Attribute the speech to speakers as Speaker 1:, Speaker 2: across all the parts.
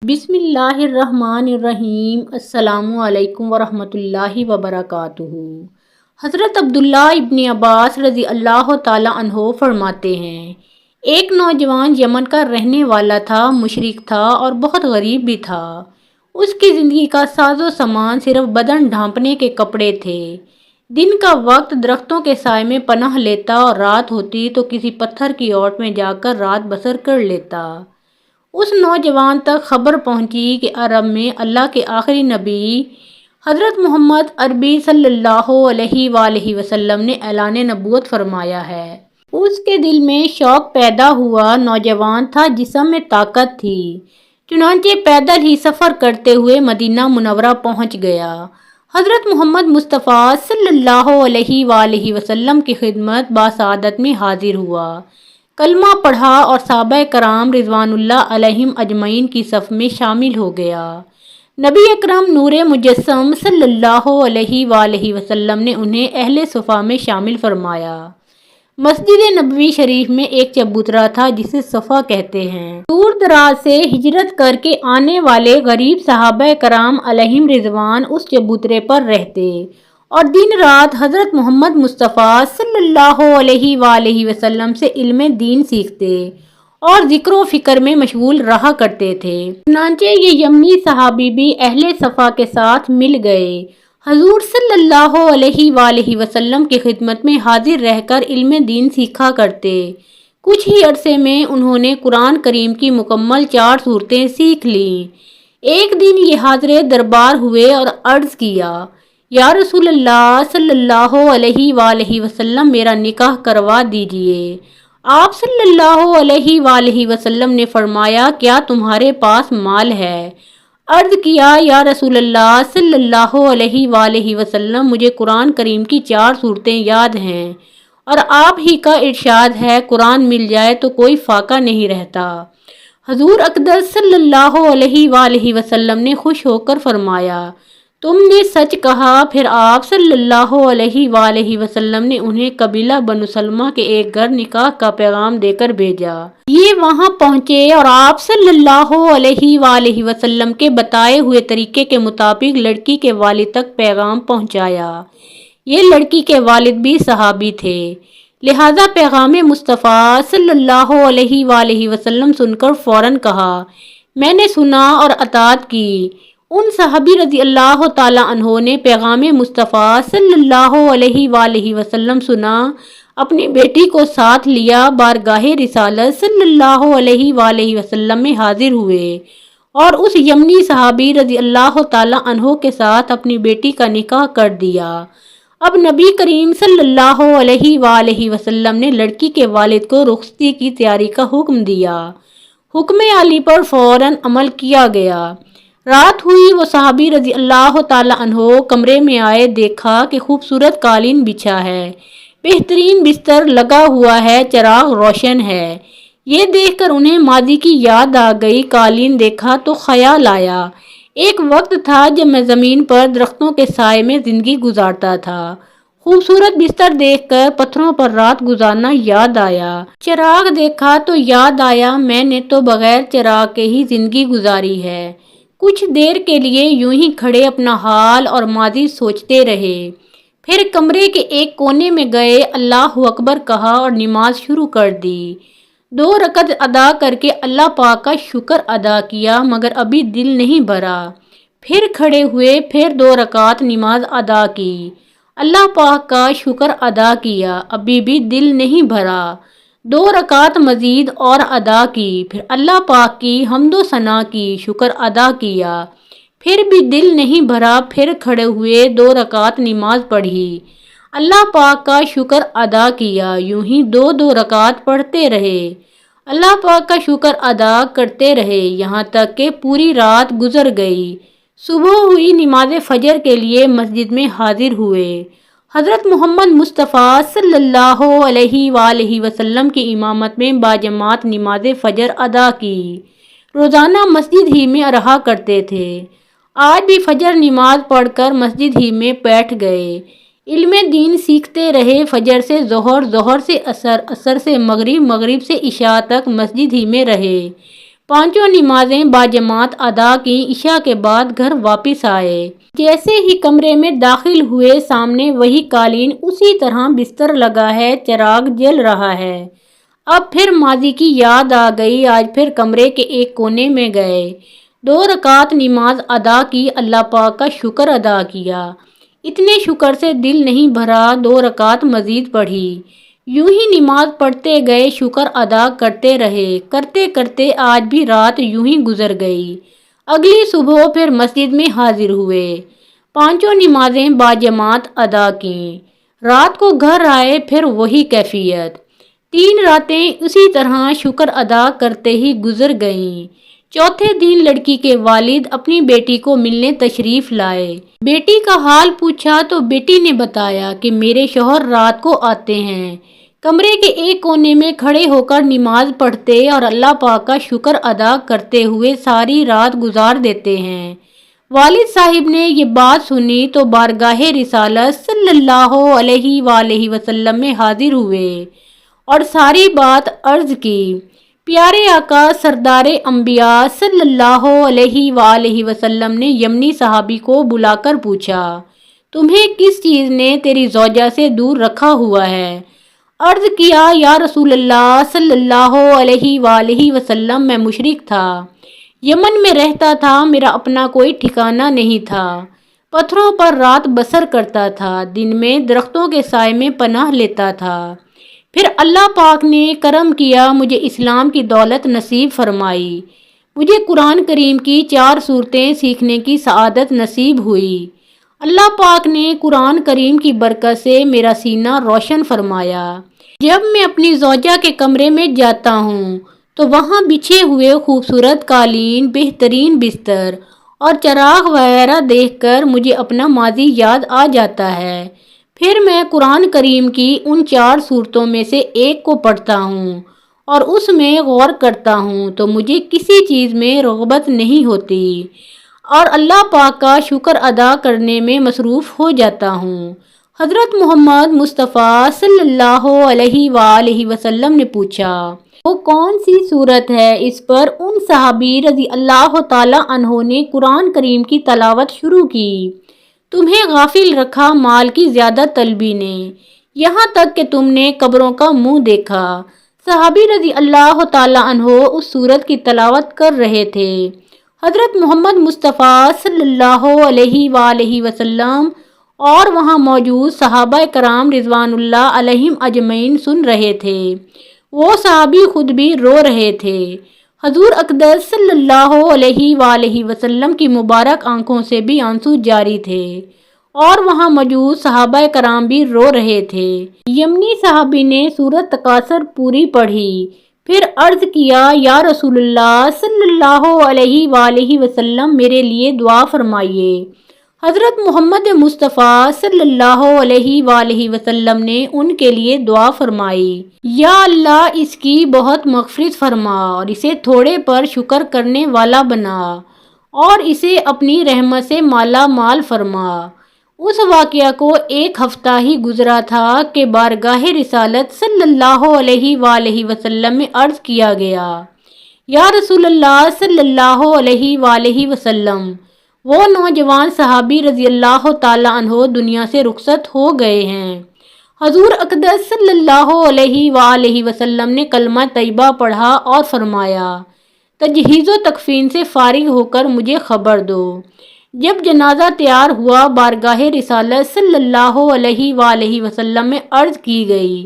Speaker 1: بسم اللہ الرحمن الرحیم۔ السلام علیکم ورحمۃ اللہ وبرکاتہ۔ حضرت عبداللہ ابن عباس رضی اللہ تعالیٰ عنہ فرماتے ہیں، ایک نوجوان یمن کا رہنے والا تھا، مشرک تھا اور بہت غریب بھی تھا۔ اس کی زندگی کا ساز و سامان صرف بدن ڈھانپنے کے کپڑے تھے۔ دن کا وقت درختوں کے سائے میں پناہ لیتا اور رات ہوتی تو کسی پتھر کی اوٹ میں جا کر رات بسر کر لیتا۔ اس نوجوان تک خبر پہنچی کہ عرب میں اللہ کے آخری نبی حضرت محمد عربی صلی اللہ علیہ وآلہ وسلم نے اعلان نبوت فرمایا ہے۔ اس کے دل میں شوق پیدا ہوا، نوجوان تھا، جسم میں طاقت تھی، چنانچہ پیدل ہی سفر کرتے ہوئے مدینہ منورہ پہنچ گیا۔ حضرت محمد مصطفیٰ صلی اللہ علیہ وآلہ وسلم کی خدمت باسعادت میں حاضر ہوا، کلمہ پڑھا اور صحابہ کرام رضوان اللہ علیہم اجمعین کی صف میں شامل ہو گیا۔ نبی اکرم نور مجسم صلی اللہ علیہ وآلہ وسلم نے انہیں اہل صفا میں شامل فرمایا۔ مسجد نبوی شریف میں ایک چبوترا تھا جسے صفا کہتے ہیں۔ دور دراز سے ہجرت کر کے آنے والے غریب صحابہ کرام علیہم رضوان اس چبوترے پر رہتے اور دن رات حضرت محمد مصطفیٰ صلی اللہ علیہ وآلہ وسلم سے علم دین سیکھتے اور ذکر و فکر میں مشغول رہا کرتے تھے۔ چنانچہ یہ یمنی صحابی بھی اہل صفا کے ساتھ مل گئے، حضور صلی اللہ علیہ وآلہ وسلم کی خدمت میں حاضر رہ کر علم دین سیکھا کرتے۔ کچھ ہی عرصے میں انہوں نے قرآن کریم کی مکمل 4 سورتیں سیکھ لیں۔ ایک دن یہ حاضر دربار ہوئے اور عرض کیا، یا رسول اللہ صلی اللہ علیہ وآلہ وسلم، میرا نکاح کروا دیجئے۔ آپ صلی اللہ علیہ وآلہ وسلم نے فرمایا، کیا تمہارے پاس مال ہے؟ عرض کیا، یا رسول اللہ صلی اللہ علیہ وآلہ وسلم، مجھے قرآن کریم کی 4 سورتیں یاد ہیں اور آپ ہی کا ارشاد ہے، قرآن مل جائے تو کوئی فاقہ نہیں رہتا۔ حضور اقدس صلی اللہ علیہ وآلہ وسلم نے خوش ہو کر فرمایا، تم نے سچ کہا۔ پھر آپ صلی اللہ علیہ وآلہ وسلم نے انہیں قبیلہ بنو سلمہ کے ایک گھر نکاح کا پیغام دے کر بھیجا۔ یہ وہاں پہنچے اور آپ صلی اللہ علیہ وآلہ وسلم کے بتائے ہوئے طریقے کے مطابق لڑکی کے والد تک پیغام پہنچایا۔ یہ لڑکی کے والد بھی صحابی تھے، لہذا پیغام مصطفیٰ صلی اللہ علیہ وآلہ وسلم سن کر فوراً کہا، میں نے سنا اور اطاعت کی۔ ان صحابی رضی اللہ تعالیٰ عنہ نے پیغام مصطفیٰ صلی اللہ علیہ وآلہ وسلم سنا، اپنی بیٹی کو ساتھ لیا، بارگاہ رسالت صلی اللہ علیہ وآلہ وسلم میں حاضر ہوئے اور اس یمنی صحابی رضی اللہ تعالیٰ عنہ کے ساتھ اپنی بیٹی کا نکاح کر دیا۔ اب نبی کریم صلی اللہ علیہ وآلہ وسلم نے لڑکی کے والد کو رخصتی کی تیاری کا حکم دیا۔ حکم عالی پر فوراً عمل کیا گیا۔ رات ہوئی، وہ صحابی رضی اللہ تعالیٰ عنہ کمرے میں آئے، دیکھا کہ خوبصورت قالین بچھا ہے، بہترین بستر لگا ہوا ہے، چراغ روشن ہے۔ یہ دیکھ کر انہیں ماضی کی یاد آ گئی۔ قالین دیکھا تو خیال آیا، ایک وقت تھا جب میں زمین پر درختوں کے سائے میں زندگی گزارتا تھا۔ خوبصورت بستر دیکھ کر پتھروں پر رات گزارنا یاد آیا۔ چراغ دیکھا تو یاد آیا، میں نے تو بغیر چراغ کے ہی زندگی گزاری ہے۔ کچھ دیر کے لیے یوں ہی کھڑے اپنا حال اور ماضی سوچتے رہے، پھر کمرے کے ایک کونے میں گئے، اللہ اکبر کہا اور نماز شروع کر دی۔ 2 رکعت ادا کر کے اللہ پاک کا شکر ادا کیا، مگر ابھی دل نہیں بھرا۔ پھر کھڑے ہوئے، پھر 2 رکعت نماز ادا کی، اللہ پاک کا شکر ادا کیا، ابھی بھی دل نہیں بھرا۔ 2 رکعت مزید اور ادا کی، پھر اللہ پاک کی حمد و ثنا کی، شکر ادا کیا، پھر بھی دل نہیں بھرا۔ پھر کھڑے ہوئے، 2 رکعت نماز پڑھی، اللہ پاک کا شکر ادا کیا، یوں ہی 2 رکعت پڑھتے رہے، اللہ پاک کا شکر ادا کرتے رہے، یہاں تک کہ پوری رات گزر گئی۔ صبح ہوئی، نماز فجر کے لیے مسجد میں حاضر ہوئے۔ حضرت محمد مصطفیٰ صلی اللہ علیہ وآلہ وسلم کی امامت میں باجماعت نماز فجر ادا کی۔ روزانہ مسجد ہی میں رہا کرتے تھے۔ آج بھی فجر نماز پڑھ کر مسجد ہی میں بیٹھ گئے، علم دین سیکھتے رہے۔ فجر سے ظہر، ظہر سے عصر، عصر سے مغرب، مغرب سے عشاء تک مسجد ہی میں رہے۔ 5 نمازیں باجماعت ادا کی، عشاء کے بعد گھر واپس آئے۔ جیسے ہی کمرے میں داخل ہوئے، سامنے وہی قالین، اسی طرح بستر لگا ہے، چراغ جل رہا ہے۔ اب پھر ماضی کی یاد آ گئی۔ آج پھر کمرے کے ایک کونے میں گئے، 2 رکعت نماز ادا کی، اللہ پاک کا شکر ادا کیا۔ اتنے شکر سے دل نہیں بھرا، 2 رکعت مزید پڑھی۔ یوں ہی نماز پڑھتے گئے، شکر ادا کرتے رہے، کرتے کرتے آج بھی رات یوں ہی گزر گئی۔ اگلی صبح پھر مسجد میں حاضر ہوئے، 5 نمازیں باجماعت ادا کیں۔ رات کو گھر آئے، پھر وہی کیفیت۔ 3 راتیں اسی طرح شکر ادا کرتے ہی گزر گئیں۔ چوتھے دن لڑکی کے والد اپنی بیٹی کو ملنے تشریف لائے۔ بیٹی کا حال پوچھا تو بیٹی نے بتایا کہ میرے شوہر رات کو آتے ہیں، کمرے کے ایک کونے میں کھڑے ہو کر نماز پڑھتے اور اللہ پاک کا شکر ادا کرتے ہوئے ساری رات گزار دیتے ہیں۔ والد صاحب نے یہ بات سنی تو بارگاہ رسالت صلی اللہ علیہ وآلہ وسلم میں حاضر ہوئے اور ساری بات عرض کی۔ پیارے آقا سردار انبیاء صلی اللہ علیہ وآلہ وسلم نے یمنی صحابی کو بلا کر پوچھا، تمہیں کس چیز نے تیری زوجہ سے دور رکھا ہوا ہے؟ عرض کیا، یا رسول اللہ صلی اللہ علیہ وآلہ وسلم، میں مشرک تھا، یمن میں رہتا تھا، میرا اپنا کوئی ٹھکانہ نہیں تھا، پتھروں پر رات بسر کرتا تھا، دن میں درختوں کے سائے میں پناہ لیتا تھا۔ پھر اللہ پاک نے کرم کیا، مجھے اسلام کی دولت نصیب فرمائی، مجھے قرآن کریم کی 4 سورتیں سیکھنے کی سعادت نصیب ہوئی۔ اللہ پاک نے قرآن کریم کی برکت سے میرا سینہ روشن فرمایا۔ جب میں اپنی زوجہ کے کمرے میں جاتا ہوں تو وہاں بچھے ہوئے خوبصورت قالین، بہترین بستر اور چراغ وغیرہ دیکھ کر مجھے اپنا ماضی یاد آ جاتا ہے۔ پھر میں قرآن کریم کی ان 4 سورتوں میں سے ایک کو پڑھتا ہوں اور اس میں غور کرتا ہوں تو مجھے کسی چیز میں رغبت نہیں ہوتی اور اللہ پاک کا شکر ادا کرنے میں مصروف ہو جاتا ہوں۔ حضرت محمد مصطفیٰ صلی اللہ علیہ وآلہ وسلم نے پوچھا، وہ کون سی صورت ہے؟ اس پر ان صحابی رضی اللہ تعالی عنہ نے قرآن کریم کی تلاوت شروع کی۔ تمہیں غافل رکھا مال کی زیادہ طلبی نے، یہاں تک کہ تم نے قبروں کا منہ دیکھا۔ صحابی رضی اللہ تعالی عنہ اس سورت کی تلاوت کر رہے تھے۔ حضرت محمد مصطفیٰ صلی اللہ علیہ وآلہ وسلم اور وہاں موجود صحابہ کرام رضوان اللہ علیہم اجمعین سن رہے تھے۔ وہ صحابی خود بھی رو رہے تھے۔ حضور اقدس صلی اللہ علیہ وآلہ وسلم کی مبارک آنکھوں سے بھی آنسو جاری تھے اور وہاں موجود صحابہ کرام بھی رو رہے تھے۔ یمنی صحابی نے سورۃ تکاثر پوری پڑھی، پھر عرض کیا، یا رسول اللہ صلی اللہ علیہ وآلہ وسلم، میرے لیے دعا فرمائیے۔ حضرت محمد مصطفیٰ صلی اللہ علیہ وآلہ وسلم نے ان کے لیے دعا فرمائی، یا اللہ اس کی بہت مغفرت فرما اور اسے تھوڑے پر شکر کرنے والا بنا اور اسے اپنی رحمت سے مالا مال فرما۔ اس واقعہ کو 1 ہفتہ ہی گزرا تھا کہ بارگاہ رسالت صلی اللہ علیہ وآلہ وسلم میں عرض کیا گیا، یا رسول اللہ صلی اللہ علیہ وآلہ وسلم، وہ نوجوان صحابی رضی اللہ تعالی عنہ دنیا سے رخصت ہو گئے ہیں۔ حضور اقدس صلی اللہ علیہ وآلہ وسلم نے کلمہ طیبہ پڑھا اور فرمایا، تجہیز و تکفین سے فارغ ہو کر مجھے خبر دو۔ جب جنازہ تیار ہوا، بارگاہ رسالت صلی اللہ علیہ وآلہ وسلم میں عرض کی گئی،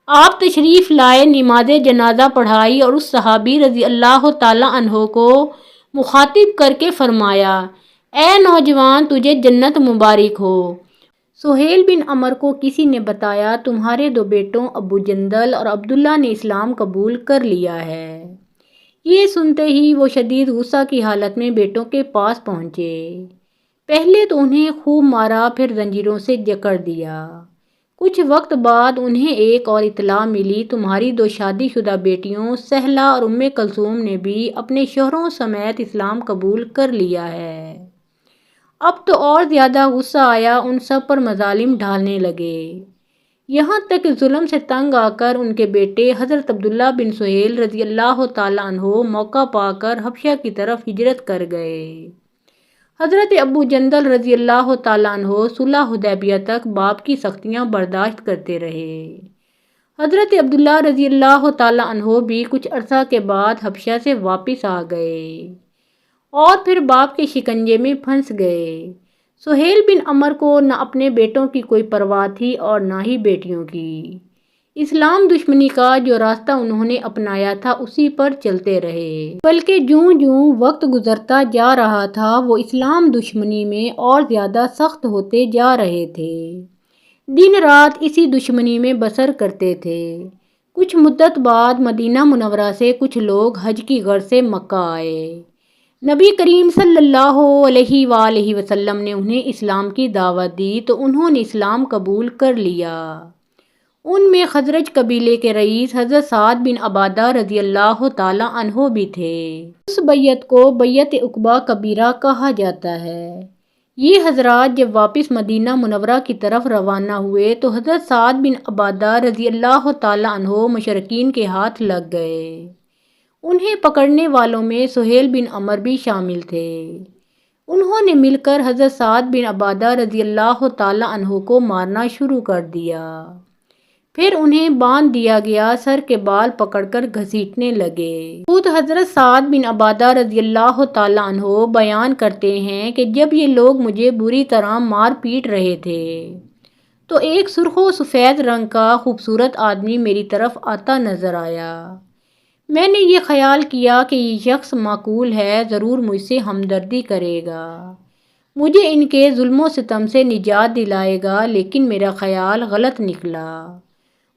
Speaker 1: آپ تشریف لائے، نماز جنازہ پڑھائی اور اس صحابی رضی اللہ تعالی عنہ کو مخاطب کر کے فرمایا، اے نوجوان، تجھے جنت مبارک ہو۔ سہیل بن عمر کو کسی نے بتایا، تمہارے 2 بیٹوں ابو جندل اور عبداللہ نے اسلام قبول کر لیا ہے۔ یہ سنتے ہی وہ شدید غصہ کی حالت میں بیٹوں کے پاس پہنچے۔ پہلے تو انہیں خوب مارا، پھر زنجیروں سے جکڑ دیا۔ کچھ وقت بعد انہیں ایک اور اطلاع ملی، تمہاری 2 شادی شدہ بیٹیوں سہلہ اور ام کلثوم نے بھی اپنے شوہروں سمیت اسلام قبول کر لیا ہے۔ اب تو اور زیادہ غصہ آیا، ان سب پر مظالم ڈھالنے لگے۔ یہاں تک کہ ظلم سے تنگ آ کر ان کے بیٹے حضرت عبداللہ بن سہیل رضی اللہ تعالیٰ عنہ موقع پا کر حبشہ کی طرف ہجرت کر گئے۔ حضرت ابو جندل رضی اللہ تعالیٰ عنہ صلح حدیبیہ تک باپ کی سختیاں برداشت کرتے رہے۔ حضرت عبداللہ رضی اللہ تعالیٰ عنہ بھی کچھ عرصہ کے بعد حبشہ سے واپس آ گئے اور پھر باپ کے شکنجے میں پھنس گئے۔ سہیل بن عمر کو نہ اپنے بیٹوں کی کوئی پرواہ تھی اور نہ ہی بیٹیوں کی۔ اسلام دشمنی کا جو راستہ انہوں نے اپنایا تھا اسی پر چلتے رہے، بلکہ جوں جوں وقت گزرتا جا رہا تھا وہ اسلام دشمنی میں اور زیادہ سخت ہوتے جا رہے تھے۔ دن رات اسی دشمنی میں بسر کرتے تھے۔ کچھ مدت بعد مدینہ منورہ سے کچھ لوگ حج کی غرض سے مکہ آئے۔ نبی کریم صلی اللہ علیہ وآلہ وسلم نے انہیں اسلام کی دعوت دی تو انہوں نے اسلام قبول کر لیا۔ ان میں خزرج قبیلے کے رئیس حضرت سعد بن عبادہ رضی اللہ تعالیٰ عنہ بھی تھے۔ اس بیعت کو بیعت عقبہ کبیرہ کہا جاتا ہے۔ یہ حضرات جب واپس مدینہ منورہ کی طرف روانہ ہوئے تو حضرت سعد بن عبادہ رضی اللہ تعالیٰ عنہ مشرکین کے ہاتھ لگ گئے۔ انہیں پکڑنے والوں میں سہیل بن عمر بھی شامل تھے۔ انہوں نے مل کر حضرت سعد بن عبادہ رضی اللہ تعالیٰ عنہ کو مارنا شروع کر دیا۔ پھر انہیں باندھ دیا گیا، سر کے بال پکڑ کر گھسیٹنے لگے۔ خود حضرت سعد بن عبادہ رضی اللہ تعالیٰ عنہ بیان کرتے ہیں کہ جب یہ لوگ مجھے بری طرح مار پیٹ رہے تھے تو ایک سرخ و سفید رنگ کا خوبصورت آدمی میری طرف آتا نظر آیا۔ میں نے یہ خیال کیا کہ یہ شخص معقول ہے، ضرور مجھ سے ہمدردی کرے گا، مجھے ان کے ظلم و ستم سے نجات دلائے گا، لیکن میرا خیال غلط نکلا۔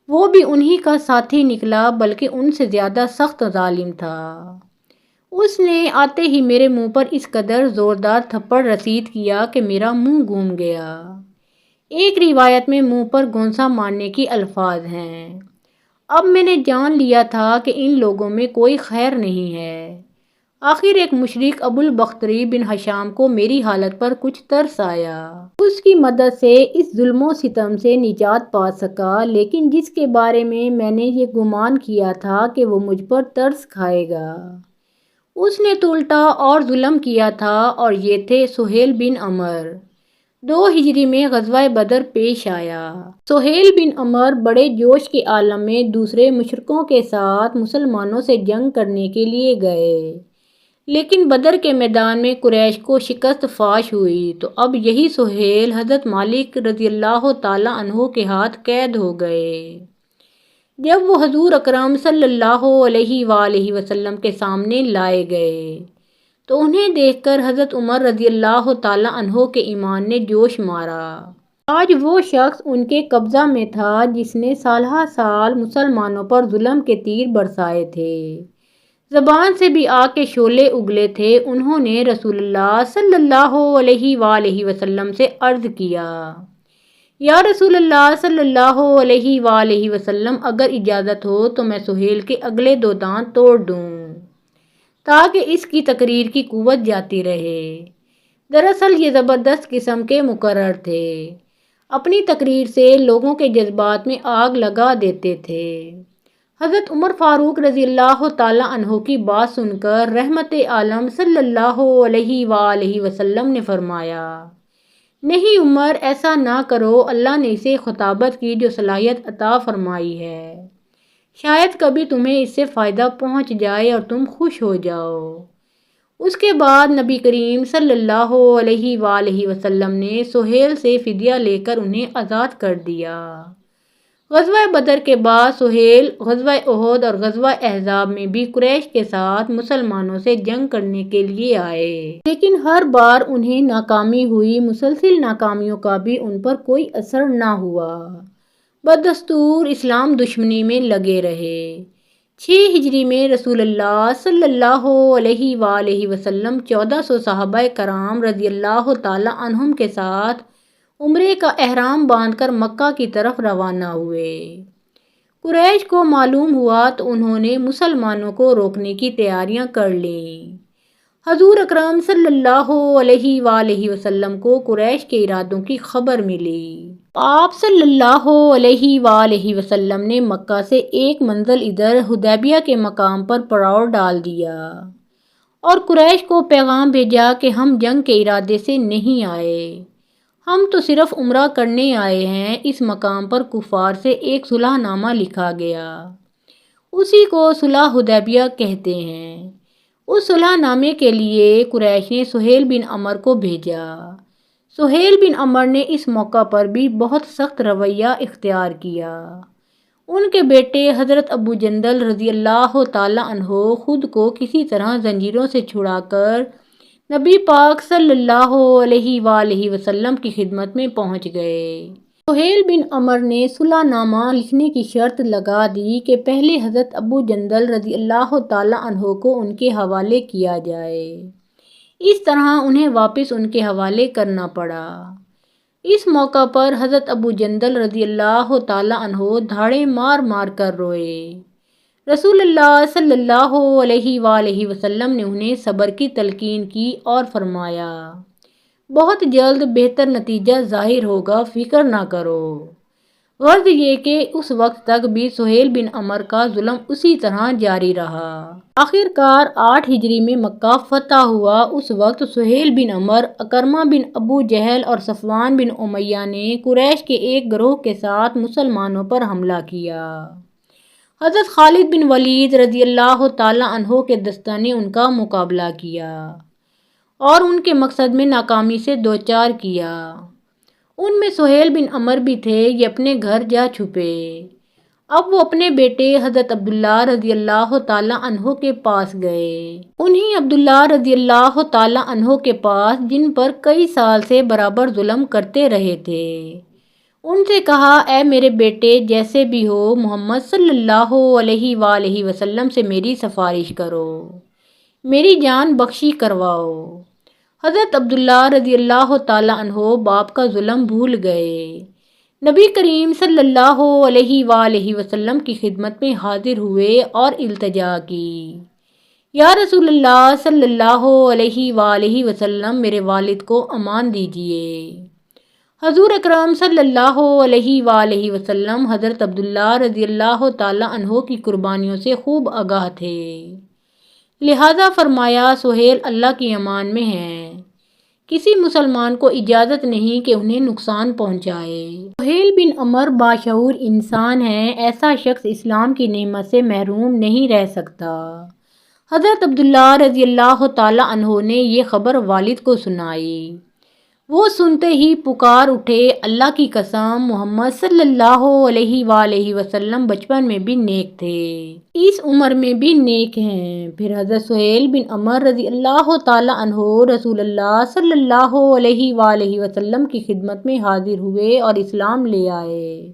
Speaker 1: وہ بھی انہی کا ساتھی نکلا، بلکہ ان سے زیادہ سخت ظالم تھا۔ اس نے آتے ہی میرے منہ پر اس قدر زوردار تھپڑ رسید کیا کہ میرا منہ گھوم گیا۔ ایک روایت میں منہ پر گونسا مارنے کی الفاظ ہیں۔ اب میں نے جان لیا تھا کہ ان لوگوں میں کوئی خیر نہیں ہے۔ آخر ایک مشرک ابو البختری بن ہشام کو میری حالت پر کچھ ترس آیا۔ اس کی مدد سے اس ظلم و ستم سے نجات پا سکا، لیکن جس کے بارے میں نے یہ گمان کیا تھا کہ وہ مجھ پر ترس کھائے گا، اس نے تو الٹا اور ظلم کیا تھا، اور یہ تھے سہیل بن عمر۔ 2 ہجری میں غزوہ بدر پیش آیا۔ سہیل بن عمر بڑے جوش کے عالم میں دوسرے مشرکوں کے ساتھ مسلمانوں سے جنگ کرنے کے لیے گئے، لیکن بدر کے میدان میں قریش کو شکست فاش ہوئی تو اب یہی سہیل حضرت مالک رضی اللہ تعالیٰ عنہ کے ہاتھ قید ہو گئے۔ جب وہ حضور اکرم صلی اللہ علیہ وآلہ وسلم کے سامنے لائے گئے تو انہیں دیکھ کر حضرت عمر رضی اللہ تعالیٰ عنہ کے ایمان نے جوش مارا۔ آج وہ شخص ان کے قبضہ میں تھا جس نے سالہ سال مسلمانوں پر ظلم کے تیر برسائے تھے، زبان سے بھی آگ کے شعلے اگلے تھے۔ انہوں نے رسول اللہ صلی اللہ علیہ وآلہ وسلم سے عرض کیا، یا رسول اللہ صلی اللہ علیہ وآلہ وسلم، اگر اجازت ہو تو میں سہیل کے اگلے 2 دانت توڑ دوں تاکہ اس کی تقریر کی قوت جاتی رہے۔ دراصل یہ زبردست قسم کے مقرر تھے، اپنی تقریر سے لوگوں کے جذبات میں آگ لگا دیتے تھے۔ حضرت عمر فاروق رضی اللہ تعالیٰ عنہ کی بات سن کر رحمت عالم صلی اللہ علیہ وآلہ وسلم نے فرمایا، نہیں عمر، ایسا نہ کرو، اللہ نے اسے خطابت کی جو صلاحیت عطا فرمائی ہے، شاید کبھی تمہیں اس سے فائدہ پہنچ جائے اور تم خوش ہو جاؤ۔ اس کے بعد نبی کریم صلی اللہ علیہ وآلہ وسلم نے سہیل سے فدیہ لے کر انہیں آزاد کر دیا۔ غزوہ بدر کے بعد سہیل غزوہ احد اور غزوہ احزاب میں بھی قریش کے ساتھ مسلمانوں سے جنگ کرنے کے لیے آئے، لیکن ہر بار انہیں ناکامی ہوئی۔ مسلسل ناکامیوں کا بھی ان پر کوئی اثر نہ ہوا، بدستور اسلام دشمنی میں لگے رہے۔ 6 ہجری میں رسول اللہ صلی اللہ علیہ وآلہ وسلم 1400 صحابہ کرام رضی اللہ تعالیٰ عنہم کے ساتھ عمرے کا احرام باندھ کر مکہ کی طرف روانہ ہوئے۔ قریش کو معلوم ہوا تو انہوں نے مسلمانوں کو روکنے کی تیاریاں کر لیں۔ حضور اکرم صلی اللہ علیہ وآلہ وسلم کو قریش کے ارادوں کی خبر ملی۔ آپ صلی اللہ علیہ وآلہ وسلم نے مکہ سے ایک منزل ادھر حدیبیہ کے مقام پر پڑاؤ ڈال دیا اور قریش کو پیغام بھیجا کہ ہم جنگ کے ارادے سے نہیں آئے، ہم تو صرف عمرہ کرنے آئے ہیں۔ اس مقام پر کفار سے ایک صلح نامہ لکھا گیا، اسی کو صلح حدیبیہ کہتے ہیں۔ اس صلح نامے کے لیے قریش نے سہیل بن عمرو کو بھیجا۔ سہیل بن عمرو نے اس موقع پر بھی بہت سخت رویہ اختیار کیا۔ ان کے بیٹے حضرت ابو جندل رضی اللہ تعالی عنہ خود کو کسی طرح زنجیروں سے چھڑا کر نبی پاک صلی اللہ علیہ وآلہ وسلم کی خدمت میں پہنچ گئے۔ سہیل بن عمرو نے صلح نامہ لکھنے کی شرط لگا دی کہ پہلے حضرت ابو جندل رضی اللہ تعالی عنہ کو ان کے حوالے کیا جائے۔ اس طرح انہیں واپس ان کے حوالے کرنا پڑا۔ اس موقع پر حضرت ابو جندل رضی اللہ تعالی عنہ دھاڑیں مار مار کر روئے۔ رسول اللہ صلی اللہ علیہ وآلہ وسلم نے انہیں صبر کی تلقین کی اور فرمایا، بہت جلد بہتر نتیجہ ظاہر ہوگا، فکر نہ کرو۔ غرض یہ کہ اس وقت تک بھی سہیل بن عمرو کا ظلم اسی طرح جاری رہا۔ آخر کار 8 ہجری میں مکہ فتح ہوا۔ اس وقت سہیل بن عمرو، اکرمہ بن ابو جہل اور صفوان بن امیہ نے قریش کے ایک گروہ کے ساتھ مسلمانوں پر حملہ کیا۔ حضرت خالد بن ولید رضی اللہ تعالی عنہ کے دستہ نے ان کا مقابلہ کیا اور ان کے مقصد میں ناکامی سے دوچار کیا۔ ان میں سہیل بن عمرو بھی تھے، یہ اپنے گھر جا چھپے۔ اب وہ اپنے بیٹے حضرت عبداللہ رضی اللہ تعالی عنہ کے پاس گئے۔ انہیں عبداللہ رضی اللہ تعالی عنہ کے پاس، جن پر کئی سال سے برابر ظلم کرتے رہے تھے، ان سے کہا، اے میرے بیٹے، جیسے بھی ہو محمد صلی اللہ علیہ وآلہ وسلم سے میری سفارش کرو، میری جان بخشی کرواؤ۔ حضرت عبداللہ رضی اللہ تعالی عنہ باپ کا ظلم بھول گئے۔ نبی کریم صلی اللہ علیہ وآلہ وسلم کی خدمت میں حاضر ہوئے اور التجا کی، یا رسول اللہ صلی اللہ علیہ وآلہ وسلم، میرے والد کو امان دیجیے۔ حضور اکرم صلی اللہ علیہ وآلہ وسلم حضرت عبداللہ رضی اللہ تعالی عنہ کی قربانیوں سے خوب آگاہ تھے، لہذا فرمایا، سہیل اللہ کی امان میں ہیں، کسی مسلمان کو اجازت نہیں کہ انہیں نقصان پہنچائے۔ سہیل بن عمرو باشعور انسان ہے، ایسا شخص اسلام کی نعمت سے محروم نہیں رہ سکتا۔ حضرت عبداللہ رضی اللہ تعالی عنہ نے یہ خبر والد کو سنائی۔ وہ سنتے ہی پکار اٹھے، اللہ کی قسم، محمد صلی اللہ علیہ وآلہ وسلم بچپن میں بھی نیک تھے، اس عمر میں بھی نیک ہیں۔ پھر حضرت سہیل بن عمرو رضی اللہ تعالی عنہ رسول اللہ صلی اللہ علیہ وآلہ وسلم کی خدمت میں حاضر ہوئے اور اسلام لے آئے۔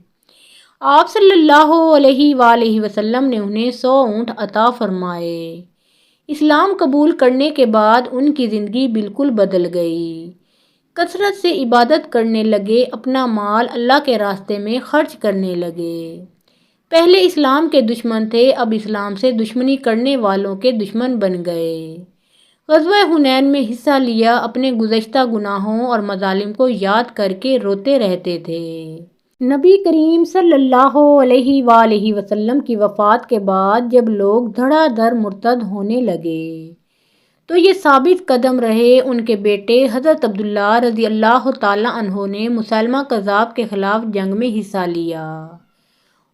Speaker 1: آپ صلی اللہ علیہ وآلہ وسلم نے انہیں 100 اونٹ عطا فرمائے۔ اسلام قبول کرنے کے بعد ان کی زندگی بالکل بدل گئی۔ کثرت سے عبادت کرنے لگے، اپنا مال اللہ کے راستے میں خرچ کرنے لگے۔ پہلے اسلام کے دشمن تھے، اب اسلام سے دشمنی کرنے والوں کے دشمن بن گئے۔ غزوہ حنین میں حصہ لیا، اپنے گزشتہ گناہوں اور مظالم کو یاد کر کے روتے رہتے تھے۔ نبی کریم صلی اللہ علیہ وآلہ وسلم کی وفات کے بعد جب لوگ دھڑا دھڑ مرتد ہونے لگے تو یہ ثابت قدم رہے۔ ان کے بیٹے حضرت عبداللہ رضی اللہ تعالی عنہ نے مسیلمہ کذاب کے خلاف جنگ میں حصہ لیا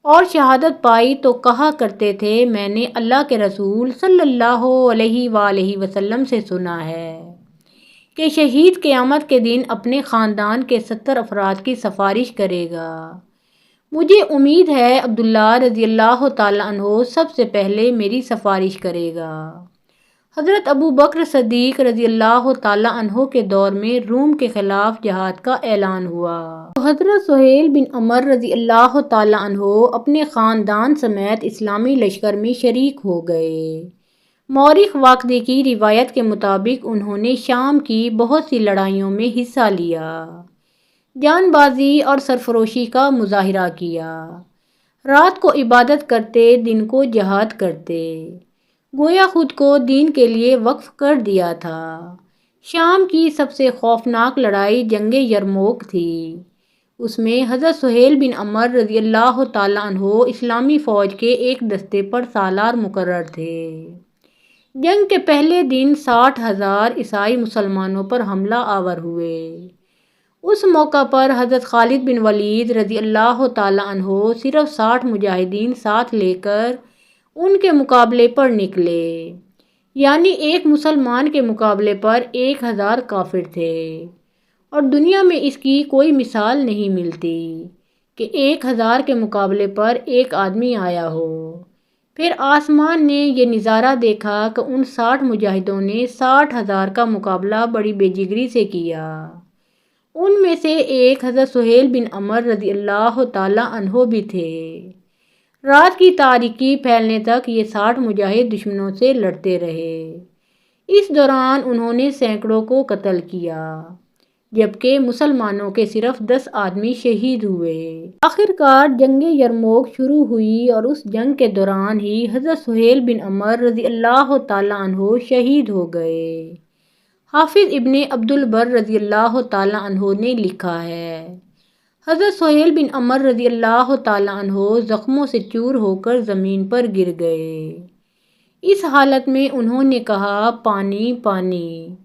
Speaker 1: اور شہادت پائی تو کہا کرتے تھے، میں نے اللہ کے رسول صلی اللہ علیہ وآلہ وسلم سے سنا ہے کہ شہید قیامت کے دن اپنے خاندان کے 70 افراد کی سفارش کرے گا۔ مجھے امید ہے عبداللہ رضی اللہ تعالی عنہ سب سے پہلے میری سفارش کرے گا۔ حضرت ابو بکر صدیق رضی اللہ تعالی عنہ کے دور میں روم کے خلاف جہاد کا اعلان ہوا تو حضرت سہیل بن عمرو رضی اللہ تعالی عنہ اپنے خاندان سمیت اسلامی لشکر میں شریک ہو گئے۔ مورخ واقدی کی روایت کے مطابق انہوں نے شام کی بہت سی لڑائیوں میں حصہ لیا، جان بازی اور سرفروشی کا مظاہرہ کیا، رات کو عبادت کرتے، دن کو جہاد کرتے، گویا خود کو دین کے لیے وقف کر دیا تھا۔ شام کی سب سے خوفناک لڑائی جنگ یرموک تھی۔ اس میں حضرت سہیل بن عمر رضی اللہ تعالیٰ عنہ اسلامی فوج کے ایک دستے پر سالار مقرر تھے۔ جنگ کے پہلے دن 60,000 عیسائی مسلمانوں پر حملہ آور ہوئے۔ اس موقع پر حضرت خالد بن ولید رضی اللہ تعالیٰ عنہ صرف 60 مجاہدین ساتھ لے کر ان کے مقابلے پر نکلے، یعنی ایک مسلمان کے مقابلے پر 1000 کافر تھے، اور دنیا میں اس کی کوئی مثال نہیں ملتی کہ 1000 کے مقابلے پر ایک آدمی آیا ہو۔ پھر آسمان نے یہ نظارہ دیکھا کہ ان 60 مجاہدوں نے 60,000 کا مقابلہ بڑی بے جگری سے کیا۔ ان میں سے ایک حضرت سہیل بن عمر رضی اللہ تعالیٰ عنہ بھی تھے۔ رات کی تاریکی پھیلنے تک یہ 60 مجاہد دشمنوں سے لڑتے رہے۔ اس دوران انہوں نے سینکڑوں کو قتل کیا، جبکہ مسلمانوں کے صرف 10 آدمی شہید ہوئے۔ آخرکار جنگ یرموک شروع ہوئی اور اس جنگ کے دوران ہی حضرت سہیل بن عمر رضی اللہ تعالیٰ عنہ شہید ہو گئے۔ حافظ ابن عبد البر رضی اللہ تعالیٰ عنہ نے لکھا ہے، حضرت سہیل بن عمر رضی اللہ تعالیٰ عنہ زخموں سے چور ہو کر زمین پر گر گئے۔ اس حالت میں انہوں نے کہا، پانی پانی۔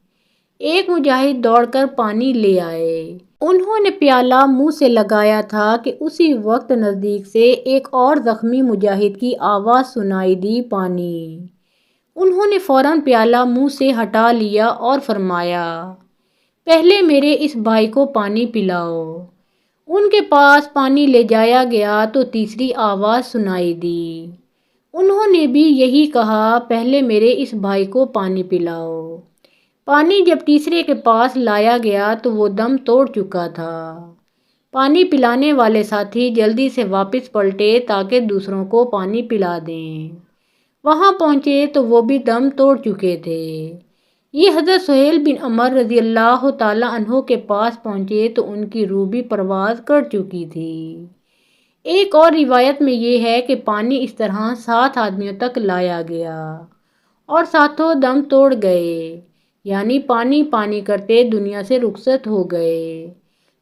Speaker 1: ایک مجاہد دوڑ کر پانی لے آئے۔ انہوں نے پیالہ منہ سے لگایا تھا کہ اسی وقت نزدیک سے ایک اور زخمی مجاہد کی آواز سنائی دی، پانی۔ انہوں نے فوراً پیالہ منہ سے ہٹا لیا اور فرمایا، پہلے میرے اس بھائی کو پانی پلاؤ۔ ان کے پاس پانی لے جایا گیا تو تیسری آواز سنائی دی۔ انہوں نے بھی یہی کہا، پہلے میرے اس بھائی کو پانی پلاؤ۔ پانی جب تیسرے کے پاس لایا گیا تو وہ دم توڑ چکا تھا۔ پانی پلانے والے ساتھی جلدی سے واپس پلٹے تاکہ دوسروں کو پانی پلا دیں۔ وہاں پہنچے تو وہ بھی دم توڑ چکے تھے۔ یہ حضرت سہیل بن عمر رضی اللہ تعالیٰ عنہ کے پاس پہنچے تو ان کی روح بھی پرواز کر چکی تھی۔ ایک اور روایت میں یہ ہے کہ پانی اس طرح 7 آدمیوں تک لایا گیا اور ساتھوں دم توڑ گئے، یعنی پانی پانی کرتے دنیا سے رخصت ہو گئے،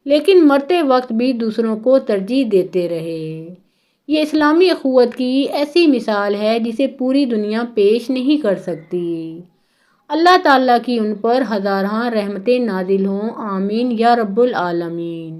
Speaker 1: لیکن مرتے وقت بھی دوسروں کو ترجیح دیتے رہے۔ یہ اسلامی اخوت کی ایسی مثال ہے جسے پوری دنیا پیش نہیں کر سکتی۔ اللہ تعالیٰ کی ان پر ہزارہاں رحمتیں نازل ہوں، آمین یا رب العالمین۔